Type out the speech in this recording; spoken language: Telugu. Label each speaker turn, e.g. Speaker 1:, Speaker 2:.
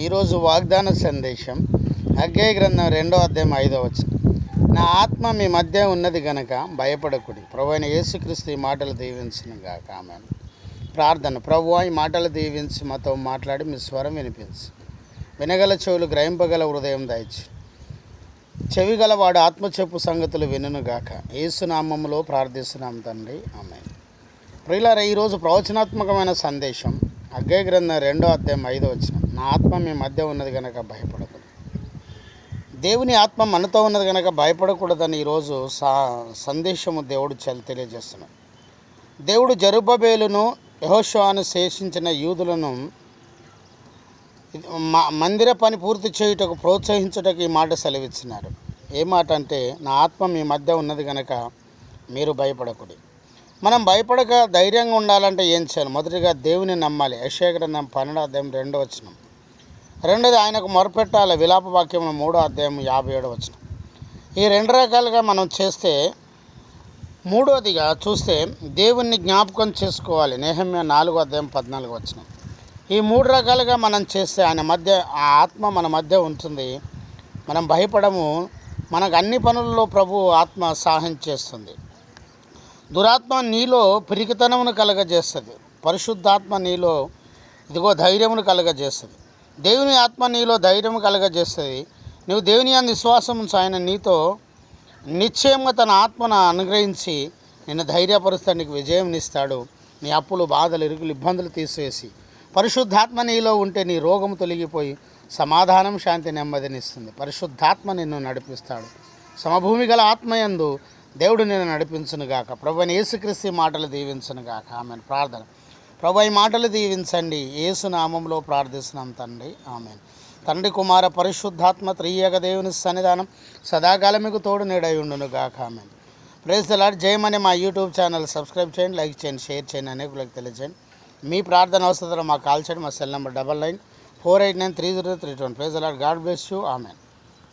Speaker 1: ఈరోజు వాగ్దాన సందేశం హగ్గై గ్రంథం 2వ అధ్యాయం 5వ వచనం. నా ఆత్మ మీ మధ్య ఉన్నది గనక భయపడకుడి. ప్రభువైన యేసుక్రీస్తు ఈ మాటలు దీవించును గాక. ఆమేన్. ప్రార్థన. ప్రభువా, ఈ మాటలు దీవించి మాతో మాట్లాడి మీ స్వరం వినిపించి వినగల చెవులు, గ్రహింపగల హృదయం దయచి చెవిగలవాడు ఆత్మ చెప్పు సంగతులు వినును గాక. యేసు నామములో ప్రార్థిస్తున్నాం తండ్రి. ఆమేన్. ప్రియులారా, ఈరోజు ప్రవచనాత్మకమైన సందేశం హగ్గై గ్రంథం 2వ అధ్యాయం 5వ వచనం. నా ఆత్మ మీ మధ్య ఉన్నది కనుక భయపడకూడదు. దేవుని ఆత్మ మనతో ఉన్నది కనుక భయపడకూడదని ఈరోజు సందేశము దేవుడు తెలియజేస్తున్నాడు. దేవుడు జెరుబ్బేలును యెహోషువను శేషించిన యూదులను మందిర పని పూర్తి చేయుటకు ప్రోత్సహించుటకు ఈ మాట సెలవిచ్చినారు. ఏ మాట అంటే, నా ఆత్మ మీ మధ్య ఉన్నది కనుక మీరు భయపడకూడదు. మనం భయపడక ధైర్యంగా ఉండాలంటే ఏం చేయాలి? మొదటిగా దేవుని నమ్మాలి. యెషయా గ్రంథం 12వ అధ్యాయం 2వ వచనం. రెండోది, ఆయనకు మొరపెట్టాలి. విలాప వాక్యం 3వ అధ్యాయం 57వ వచనం. ఈ రెండు రకాలుగా మనం చేస్తే, మూడోదిగా చూస్తే దేవుణ్ణి జ్ఞాపకం చేసుకోవాలి. నెహెమ్యా 4వ అధ్యాయం 14వ వచనం. ఈ మూడు రకాలుగా మనం చేస్తే ఆయన మధ్య ఆ ఆత్మ మన మధ్య ఉంటుంది. మనం భయపడము. మనకు అన్ని పనుల్లో ప్రభు ఆత్మ సహాయం చేస్తుంది. దురాత్మ నీలో పిరికితనమును కలగజేస్తుంది. పరిశుద్ధాత్మ నీలో ధైర్యమును కలగజేస్తుంది. దేవుని ఆత్మ నీలో ధైర్యం కలగజేస్తుంది. నువ్వు దేవుని యందు విశ్వాసం ఉంచు. ఆయన నీతో నిశ్చయంగా తన ఆత్మను అనుగ్రహించి నిన్ను ధైర్యపరుస్తాడు, నీకు విజయం ఇస్తాడు. నీ అప్పులు, బాధలు, ఇరుకులు, ఇబ్బందులు తీసివేసి పరిశుద్ధాత్మ నీలో ఉంటే నీ రోగము తొలగిపోయి సమాధానం, శాంతి, నెమ్మదినిస్తుంది. పరిశుద్ధాత్మ నిన్ను నడిపిస్తాడు. సమభూమి గల ఆత్మయందు దేవుడు నిన్ను నడిపించునుగాక. ప్రభువైన యేసుక్రీస్తు మాటలు దీవించునుగాక. ఆమెన్. ప్రార్థన. ప్రభు, ఈ మాటలు దీవించండి. యేసు నామంలో ప్రార్థిస్తున్నాం తండ్రి. ఆమెన్. తండ్రి, కుమార, పరిశుద్ధాత్మ త్రియేక దేవుని సన్నిధానం సదాకాలం మీకు తోడు నీడై ఉండునుగాక. ఆమెన్. Praise the Lord. జయమని మా యూట్యూబ్ ఛానల్ సబ్స్క్రైబ్ చేయండి, లైక్ చేయండి, షేర్ చేయండి, అనేకులకు తెలియజేయండి. మీ ప్రార్థన అవసరం మాకు కాల్ చేయండి. మా cell number 9994893031. Praise the Lord. God bless you. Amen.